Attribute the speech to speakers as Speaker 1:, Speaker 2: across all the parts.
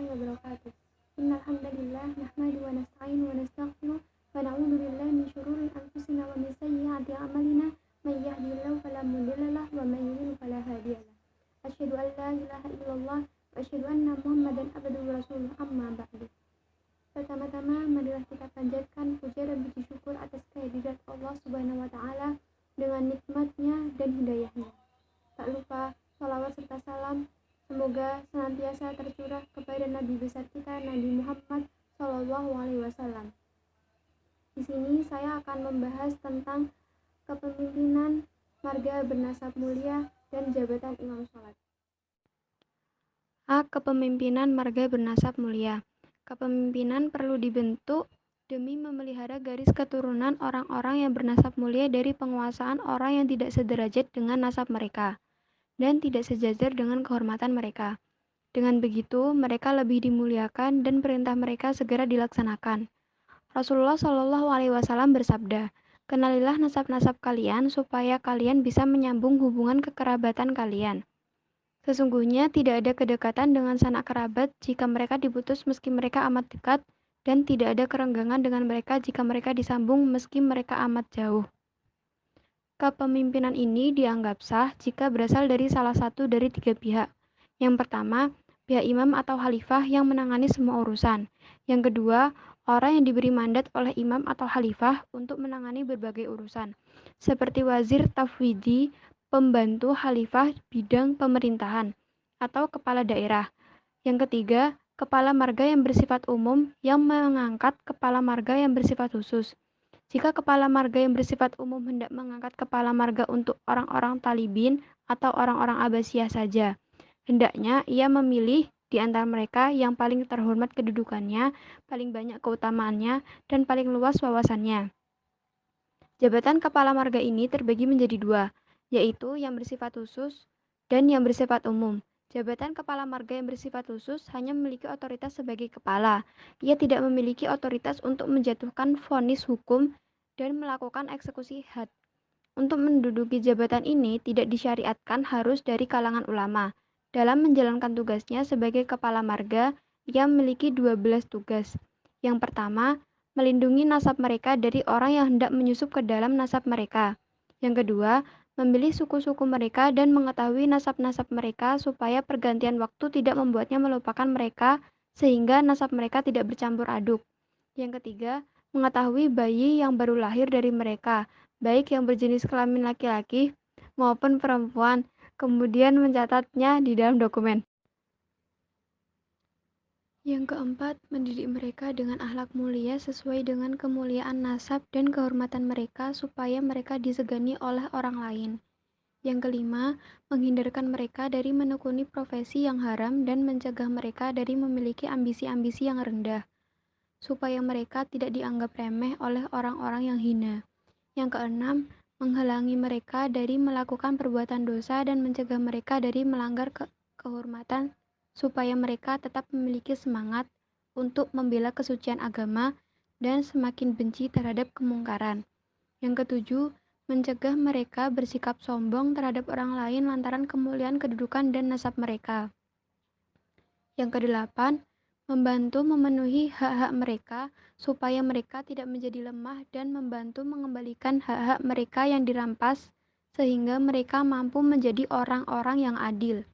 Speaker 1: warahmatullahi wabarakatuh. Innal hamdalillah nahmaduhu wa nasta'inuhu wa nastaghfiruh wa na'udzu billahi min syururi anfusina wa min sayyiati a'malina may yahdihillahu fala mudilla lahu wa may yudlil fala hadiya lahu. Asyhadu an la ilaha illallah wa asyhadu anna Muhammadan abduhu wa rasuluh amma ba'du. Pertama-tama marilah kita panjatkan puja dan puji syukur atas kehadirat Allah Subhanahu wa taala dengan nikmatnya dan hidayahnya. Tak lupa salawat serta salam semoga senantiasa tercurah kepada Nabi besar kita Nabi Muhammad SAW. Di sini saya akan membahas tentang kepemimpinan marga bernasab mulia dan jabatan imam sholat. A. Kepemimpinan marga bernasab mulia. Kepemimpinan perlu dibentuk demi memelihara garis keturunan orang-orang yang bernasab mulia dari penguasaan orang yang tidak sederajat dengan nasab mereka dan tidak sejajar dengan kehormatan mereka. Dengan begitu, mereka lebih dimuliakan dan perintah mereka segera dilaksanakan. Rasulullah SAW bersabda, "Kenalilah nasab-nasab kalian supaya kalian bisa menyambung hubungan kekerabatan kalian. Sesungguhnya tidak ada kedekatan dengan sanak kerabat jika mereka diputus meski mereka amat dekat, dan tidak ada kerenggangan dengan mereka jika mereka disambung meski mereka amat jauh." Kepemimpinan ini dianggap sah jika berasal dari salah satu dari tiga pihak. Yang pertama, pihak imam atau khalifah yang menangani semua urusan. Yang kedua, orang yang diberi mandat oleh imam atau khalifah untuk menangani berbagai urusan, seperti wazir tafwidi, pembantu khalifah bidang pemerintahan, atau kepala daerah. Yang ketiga, kepala marga yang bersifat umum yang mengangkat kepala marga yang bersifat khusus. Jika kepala marga yang bersifat umum hendak mengangkat kepala marga untuk orang-orang talibin atau orang-orang Abbasiyah saja, hendaknya ia memilih di antara mereka yang paling terhormat kedudukannya, paling banyak keutamaannya, dan paling luas wawasannya. Jabatan kepala marga ini terbagi menjadi dua, yaitu yang bersifat khusus dan yang bersifat umum. Jabatan kepala marga yang bersifat khusus hanya memiliki otoritas sebagai kepala. Ia tidak memiliki otoritas untuk menjatuhkan vonis hukum dan melakukan eksekusi had. Untuk menduduki jabatan ini tidak disyariatkan harus dari kalangan ulama. Dalam menjalankan tugasnya sebagai kepala marga, ia memiliki 12 tugas. Yang pertama, melindungi nasab mereka dari orang yang hendak menyusup ke dalam nasab mereka. Yang kedua, memilih suku-suku mereka dan mengetahui nasab-nasab mereka supaya pergantian waktu tidak membuatnya melupakan mereka sehingga nasab mereka tidak bercampur aduk. Yang ketiga, mengetahui bayi yang baru lahir dari mereka, baik yang berjenis kelamin laki-laki maupun perempuan, kemudian mencatatnya di dalam dokumen. Yang keempat, mendidik mereka dengan akhlak mulia sesuai dengan kemuliaan nasab dan kehormatan mereka supaya mereka disegani oleh orang lain. Yang kelima, menghindarkan mereka dari menekuni profesi yang haram dan mencegah mereka dari memiliki ambisi-ambisi yang rendah, supaya mereka tidak dianggap remeh oleh orang-orang yang hina. Yang keenam, menghalangi mereka dari melakukan perbuatan dosa dan mencegah mereka dari melanggar kehormatan supaya mereka tetap memiliki semangat untuk membela kesucian agama dan semakin benci terhadap kemungkaran. Yang ketujuh, mencegah mereka bersikap sombong terhadap orang lain lantaran kemuliaan kedudukan dan nasab mereka. Yang kedelapan, membantu memenuhi hak-hak mereka supaya mereka tidak menjadi lemah dan membantu mengembalikan hak-hak mereka yang dirampas sehingga mereka mampu menjadi orang-orang yang adil.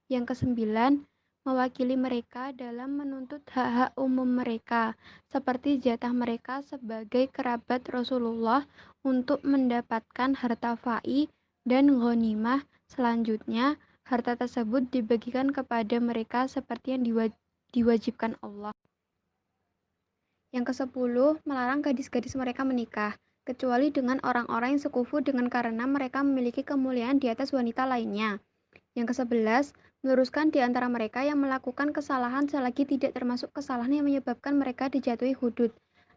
Speaker 1: Yang kesembilan, mewakili mereka dalam menuntut hak-hak umum mereka, seperti jatah mereka sebagai kerabat Rasulullah untuk mendapatkan harta fai dan ghanimah. Selanjutnya, harta tersebut dibagikan kepada mereka seperti yang diwajibkan Allah. Yang kesepuluh, melarang gadis-gadis mereka menikah, kecuali dengan orang-orang yang sekufu dengan karena mereka memiliki kemuliaan di atas wanita lainnya. Yang ke-11, meluruskan di antara mereka yang melakukan kesalahan selagi tidak termasuk kesalahan yang menyebabkan mereka dijatuhi hudud,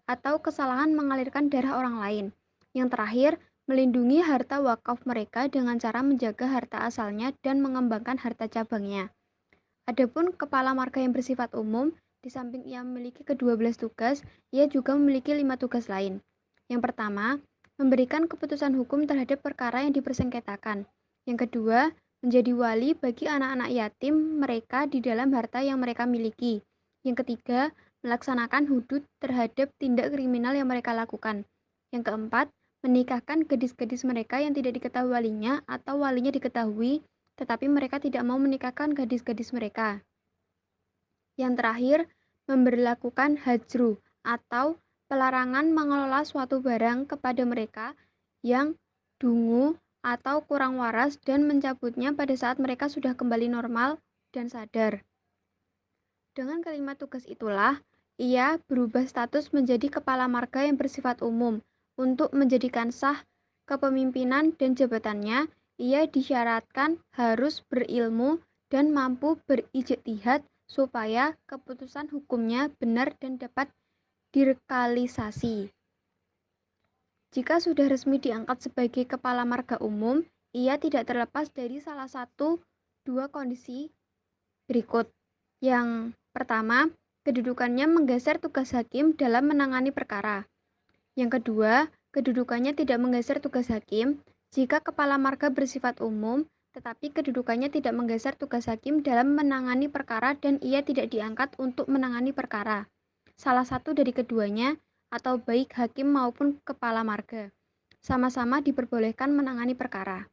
Speaker 1: atau kesalahan mengalirkan darah orang lain. Yang terakhir, melindungi harta wakaf mereka dengan cara menjaga harta asalnya dan mengembangkan harta cabangnya. Adapun kepala marga yang bersifat umum, di samping ia memiliki ke-12 tugas, ia juga memiliki 5 tugas lain. Yang pertama, memberikan keputusan hukum terhadap perkara yang dipersengketakan. Yang kedua, menjadi wali bagi anak-anak yatim mereka di dalam harta yang mereka miliki. Yang ketiga, melaksanakan hudud terhadap tindak kriminal yang mereka lakukan. Yang keempat, menikahkan gadis-gadis mereka yang tidak diketahui walinya atau walinya diketahui, tetapi mereka tidak mau menikahkan gadis-gadis mereka. Yang terakhir, memberlakukan hajru atau pelarangan mengelola suatu barang kepada mereka yang dungu atau kurang waras dan mencabutnya pada saat mereka sudah kembali normal dan sadar. Dengan kelima tugas itulah, ia berubah status menjadi kepala marga yang bersifat umum. Untuk menjadikan sah kepemimpinan dan jabatannya, ia disyaratkan harus berilmu dan mampu berijtihad supaya keputusan hukumnya benar dan dapat direkalisasi. Jika sudah resmi diangkat sebagai kepala marga umum, ia tidak terlepas dari salah satu dua kondisi berikut. Yang pertama, kedudukannya menggeser tugas hakim dalam menangani perkara. Yang kedua, kedudukannya tidak menggeser tugas hakim jika kepala marga bersifat umum, tetapi kedudukannya tidak menggeser tugas hakim dalam menangani perkara dan ia tidak diangkat untuk menangani perkara. Salah satu dari keduanya, atau baik hakim maupun kepala marga, sama-sama diperbolehkan menangani perkara.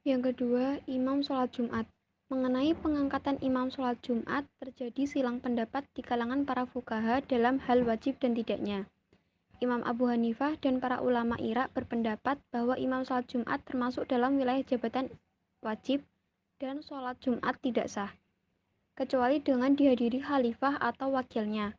Speaker 1: Yang kedua, imam sholat Jumat. Mengenai pengangkatan imam sholat Jumat, terjadi silang pendapat di kalangan para fuqaha dalam hal wajib dan tidaknya. Imam Abu Hanifah dan para ulama Irak berpendapat bahwa imam sholat Jumat termasuk dalam wilayah jabatan wajib dan sholat Jumat tidak sah, kecuali dengan dihadiri khalifah atau wakilnya.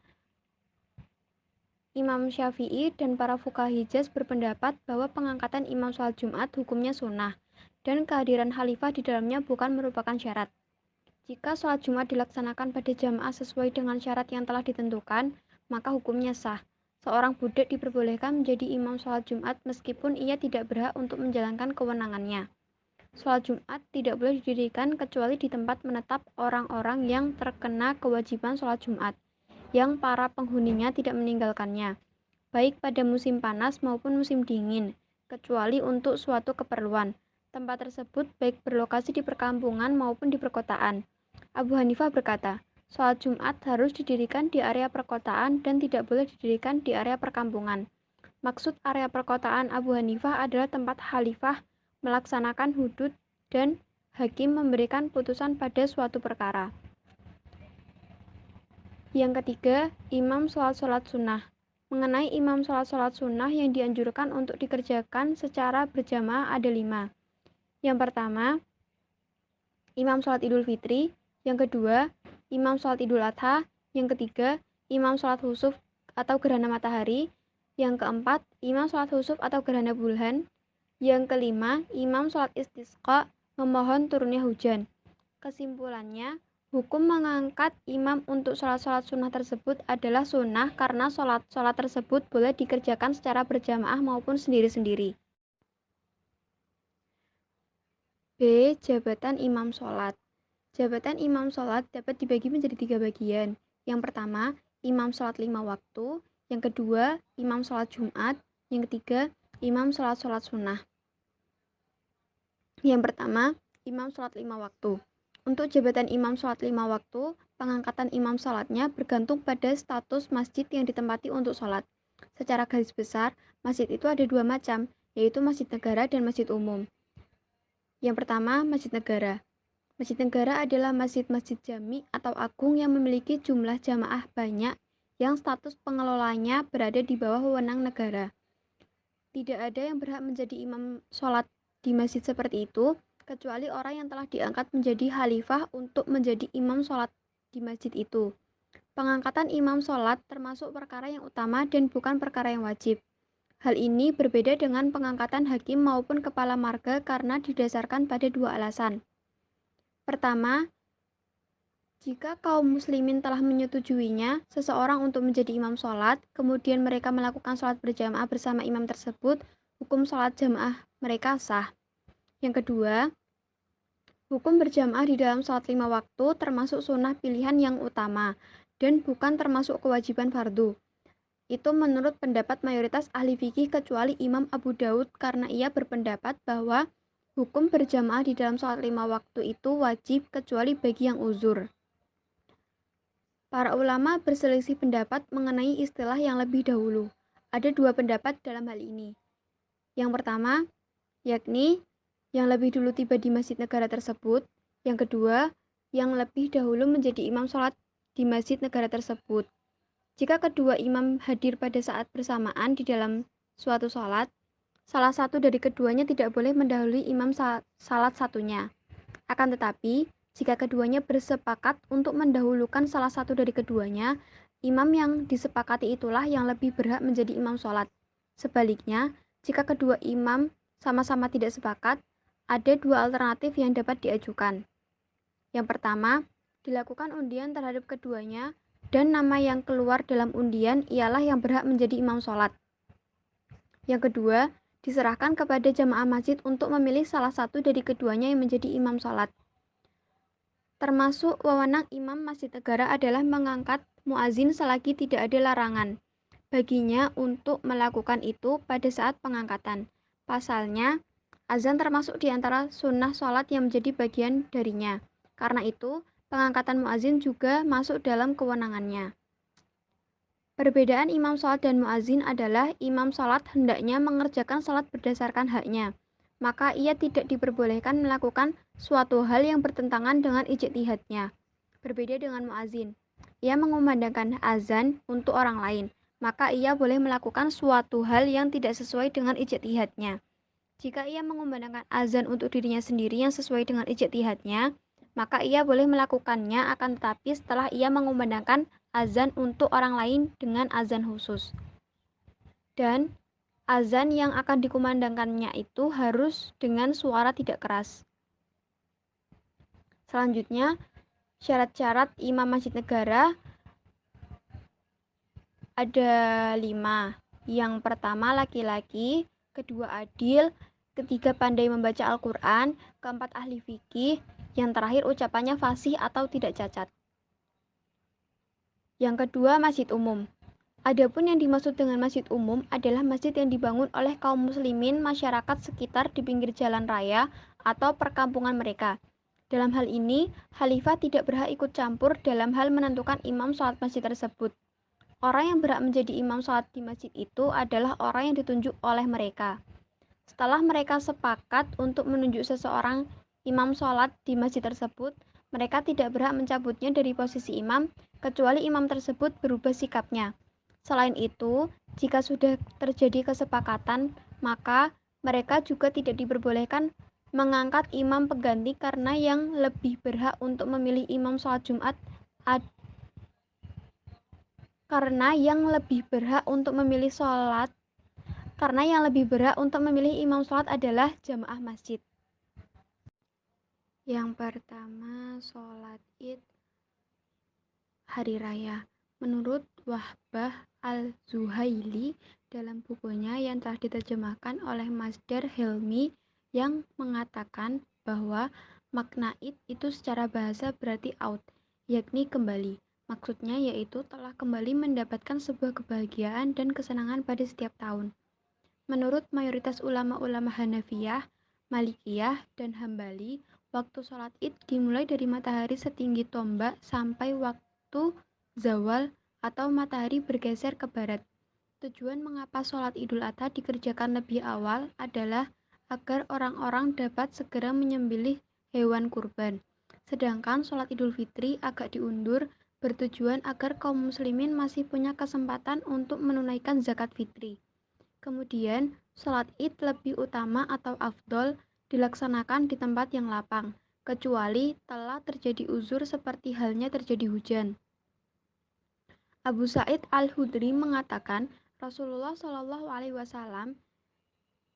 Speaker 1: Imam Syafi'i dan para fuqaha Hijaz berpendapat bahwa pengangkatan imam sholat Jumat hukumnya sunnah, dan kehadiran khalifah di dalamnya bukan merupakan syarat. Jika sholat Jumat dilaksanakan pada jamaah sesuai dengan syarat yang telah ditentukan, maka hukumnya sah. Seorang budak diperbolehkan menjadi imam sholat Jumat meskipun ia tidak berhak untuk menjalankan kewenangannya. Sholat Jumat tidak boleh didirikan kecuali di tempat menetap orang-orang yang terkena kewajiban sholat Jumat, yang para penghuninya tidak meninggalkannya, baik pada musim panas maupun musim dingin, kecuali untuk suatu keperluan. Tempat tersebut baik berlokasi di perkampungan maupun di perkotaan. Abu Hanifah berkata, sholat Jumat harus didirikan di area perkotaan dan tidak boleh didirikan di area perkampungan. Maksud area perkotaan Abu Hanifah adalah tempat khalifah melaksanakan hudud dan hakim memberikan putusan pada suatu perkara. Yang ketiga, imam sholat-sholat sunnah. Mengenai imam sholat-sholat sunnah yang dianjurkan untuk dikerjakan secara berjamaah ada 5. Yang pertama, imam sholat Idul Fitri. Yang kedua, imam sholat Idul Adha. Yang ketiga, imam sholat khusuf atau gerhana matahari. Yang keempat, imam sholat khusuf atau gerhana bulan. Yang kelima, imam sholat istisqa, memohon turunnya hujan. Kesimpulannya, hukum mengangkat imam untuk sholat-sholat sunnah tersebut adalah sunnah karena sholat-sholat tersebut boleh dikerjakan secara berjamaah maupun sendiri-sendiri. B. Jabatan imam sholat. Jabatan imam sholat dapat dibagi menjadi 3 bagian. Yang pertama, imam sholat 5 waktu. Yang kedua, imam sholat Jumat. Yang ketiga, imam sholat-sholat sunnah. Yang pertama, imam sholat 5 waktu. Untuk jabatan imam sholat 5 waktu, pengangkatan imam sholatnya bergantung pada status masjid yang ditempati untuk sholat. Secara garis besar, masjid itu ada 2 macam, yaitu masjid negara dan masjid umum. Yang pertama, masjid negara. Masjid negara adalah masjid-masjid jami atau agung yang memiliki jumlah jamaah banyak yang status pengelolanya berada di bawah wewenang negara. Tidak ada yang berhak menjadi imam sholat di masjid seperti itu, kecuali orang yang telah diangkat menjadi khalifah untuk menjadi imam sholat di masjid itu. Pengangkatan imam sholat termasuk perkara yang utama dan bukan perkara yang wajib. Hal ini berbeda dengan pengangkatan hakim maupun kepala marga karena didasarkan pada 2 alasan. Pertama, jika kaum muslimin telah menyetujuinya, seseorang untuk menjadi imam sholat, kemudian mereka melakukan sholat berjamaah bersama imam tersebut, hukum sholat jamaah mereka sah. Yang kedua, hukum berjamaah di dalam sholat 5 waktu termasuk sunnah pilihan yang utama, dan bukan termasuk kewajiban fardu. Itu menurut pendapat mayoritas ahli fikih kecuali Imam Abu Daud karena ia berpendapat bahwa hukum berjamaah di dalam sholat 5 waktu itu wajib kecuali bagi yang uzur. Para ulama berselisih pendapat mengenai istilah yang lebih dahulu. Ada dua pendapat dalam hal ini. Yang pertama, yakni yang lebih dulu tiba di masjid negara tersebut. Yang kedua, yang lebih dahulu menjadi imam sholat di masjid negara tersebut. Jika kedua imam hadir pada saat bersamaan di dalam suatu sholat, salah satu dari keduanya tidak boleh mendahului imam salat satunya. Akan tetapi, jika keduanya bersepakat untuk mendahulukan salah satu dari keduanya, imam yang disepakati itulah yang lebih berhak menjadi imam sholat. Sebaliknya, jika kedua imam sama-sama tidak sepakat, ada dua alternatif yang dapat diajukan. Yang pertama, dilakukan undian terhadap keduanya dan nama yang keluar dalam undian ialah yang berhak menjadi imam sholat. Yang kedua, diserahkan kepada jamaah masjid untuk memilih salah satu dari keduanya yang menjadi imam sholat. Termasuk wewenang imam masjid negara adalah mengangkat muazin selagi tidak ada larangan baginya untuk melakukan itu pada saat pengangkatan. Pasalnya, azan termasuk di antara sunnah sholat yang menjadi bagian darinya. Karena itu, pengangkatan muazin juga masuk dalam kewenangannya. Perbedaan imam sholat dan muazin adalah imam sholat hendaknya mengerjakan sholat berdasarkan haknya. Maka ia tidak diperbolehkan melakukan suatu hal yang bertentangan dengan ijtihadnya. Berbeda dengan muazin, ia mengumandangkan azan untuk orang lain, maka ia boleh melakukan suatu hal yang tidak sesuai dengan ijtihadnya. Jika ia mengumandangkan azan untuk dirinya sendiri yang sesuai dengan ijtihadnya, maka ia boleh melakukannya, akan tetapi setelah ia mengumandangkan azan untuk orang lain dengan azan khusus. Dan azan yang akan dikumandangkannya itu harus dengan suara tidak keras. Selanjutnya, syarat-syarat imam masjid negara ada 5. Yang pertama laki-laki, kedua adil, ketiga pandai membaca Al-Quran, keempat ahli fikih, yang terakhir ucapannya fasih atau tidak cacat. Yang kedua, masjid umum. Adapun yang dimaksud dengan masjid umum adalah masjid yang dibangun oleh kaum muslimin masyarakat sekitar di pinggir jalan raya atau perkampungan mereka. Dalam hal ini, khalifah tidak berhak ikut campur dalam hal menentukan imam sholat masjid tersebut. Orang yang berhak menjadi imam sholat di masjid itu adalah orang yang ditunjuk oleh mereka. Setelah mereka sepakat untuk menunjuk seseorang imam sholat di masjid tersebut, mereka tidak berhak mencabutnya dari posisi imam, kecuali imam tersebut berubah sikapnya. Selain itu, jika sudah terjadi kesepakatan, maka mereka juga tidak diperbolehkan mengangkat imam pengganti karena yang lebih berhak untuk memilih imam sholat Jumat imam sholat adalah jamaah masjid. Yang pertama, sholat id hari raya. Menurut Wahbah al-Zuhaili dalam bukunya yang telah diterjemahkan oleh Masdar Helmi yang mengatakan bahwa makna id itu secara bahasa berarti out, yakni kembali. Maksudnya yaitu telah kembali mendapatkan sebuah kebahagiaan dan kesenangan pada setiap tahun. Menurut mayoritas ulama-ulama Hanafiyah, Malikiyah, dan Hambali, waktu sholat id dimulai dari matahari setinggi tombak sampai waktu zawal atau matahari bergeser ke barat. Tujuan mengapa sholat Idul Adha dikerjakan lebih awal adalah agar orang-orang dapat segera menyembelih hewan kurban. Sedangkan sholat Idul Fitri agak diundur bertujuan agar kaum muslimin masih punya kesempatan untuk menunaikan zakat fitri. Kemudian, sholat id lebih utama atau afdol dilaksanakan di tempat yang lapang, kecuali telah terjadi uzur seperti halnya terjadi hujan. Abu Sa'id Al-Hudri mengatakan, Rasulullah Shallallahu Alaihi Wasallam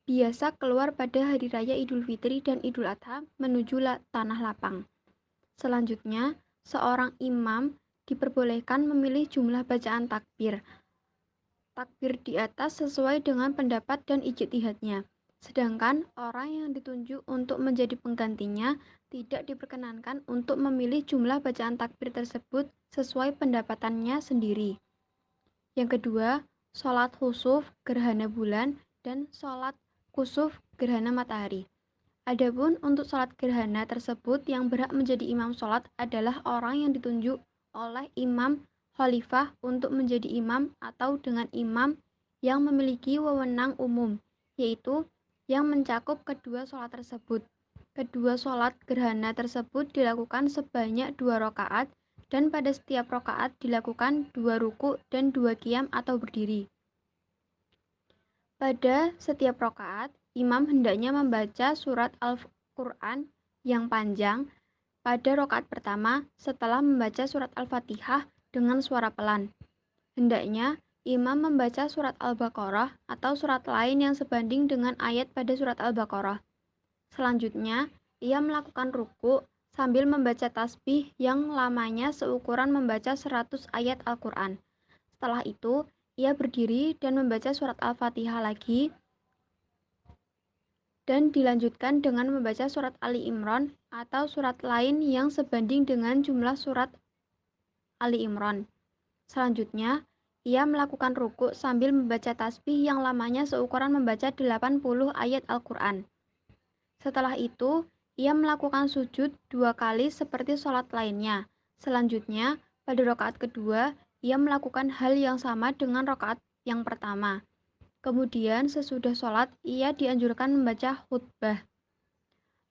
Speaker 1: biasa keluar pada hari raya Idul Fitri dan Idul Adha menuju tanah lapang. Selanjutnya, seorang imam diperbolehkan memilih jumlah bacaan takbir di atas sesuai dengan pendapat dan ijtihadnya. Sedangkan orang yang ditunjuk untuk menjadi penggantinya tidak diperkenankan untuk memilih jumlah bacaan takbir tersebut sesuai pendapatannya sendiri. Yang kedua, sholat khusuf gerhana bulan dan sholat kusuf gerhana matahari. Adapun untuk sholat gerhana tersebut yang berhak menjadi imam sholat adalah orang yang ditunjuk oleh imam khalifah untuk menjadi imam atau dengan imam yang memiliki wewenang umum, yaitu yang mencakup kedua sholat tersebut. Kedua sholat gerhana tersebut dilakukan sebanyak 2 rakaat dan pada setiap rakaat dilakukan 2 ruku dan 2 qiyam atau berdiri. Pada setiap rakaat, imam hendaknya membaca surat Al-Quran yang panjang pada rakaat pertama setelah membaca surat Al-Fatihah dengan suara pelan. Hendaknya imam membaca surat Al-Baqarah atau surat lain yang sebanding dengan ayat pada surat Al-Baqarah. Selanjutnya, ia melakukan ruku sambil membaca tasbih yang lamanya seukuran membaca 100 ayat Al-Quran. Setelah itu, ia berdiri dan membaca surat Al-Fatihah lagi dan dilanjutkan dengan membaca surat Ali Imran atau surat lain yang sebanding dengan jumlah surat Ali Imran. Selanjutnya, ia melakukan ruku sambil membaca tasbih yang lamanya seukuran membaca 80 ayat Al-Quran. Setelah itu, ia melakukan sujud 2 kali seperti sholat lainnya. Selanjutnya, pada rakaat kedua, ia melakukan hal yang sama dengan rakaat yang pertama. Kemudian, sesudah sholat, ia dianjurkan membaca khutbah.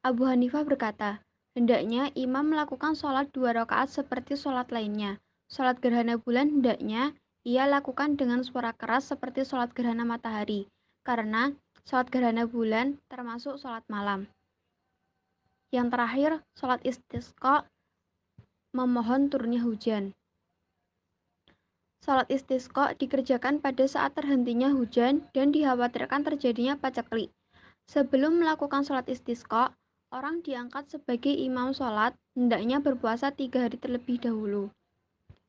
Speaker 1: Abu Hanifah berkata, hendaknya imam melakukan sholat 2 rakaat seperti sholat lainnya. Sholat gerhana bulan hendaknya ia lakukan dengan suara keras seperti sholat gerhana matahari, karena sholat gerhana bulan termasuk sholat malam. Yang terakhir, sholat istisqa, memohon turunnya hujan. Sholat istisqa dikerjakan pada saat terhentinya hujan dan dikhawatirkan terjadinya paceklik. Sebelum melakukan sholat istisqa, orang diangkat sebagai imam sholat, hendaknya berpuasa 3 hari terlebih dahulu.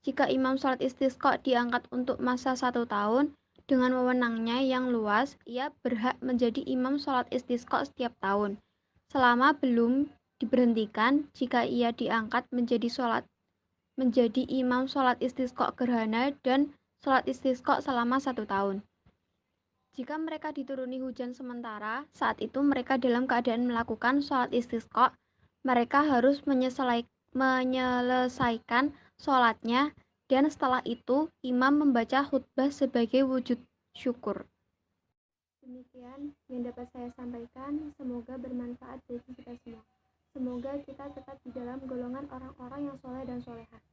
Speaker 1: Jika imam sholat istisqa diangkat untuk masa 1 tahun, dengan wewenangnya yang luas, ia berhak menjadi imam sholat istisqa setiap tahun. Selama belum diberhentikan, jika ia diangkat menjadi imam sholat istisqa gerhana dan sholat istisqa selama 1 tahun. Jika mereka dituruni hujan sementara, saat itu mereka dalam keadaan melakukan sholat istisqa, mereka harus menyelesaikan sholatnya dan setelah itu imam membaca khutbah sebagai wujud syukur. Demikian yang dapat saya sampaikan, semoga bermanfaat bagi kita semua. Semoga kita tetap di dalam golongan orang-orang yang soleh dan solehah.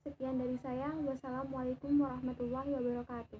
Speaker 1: Sekian dari saya. Wassalamualaikum warahmatullahi wabarakatuh.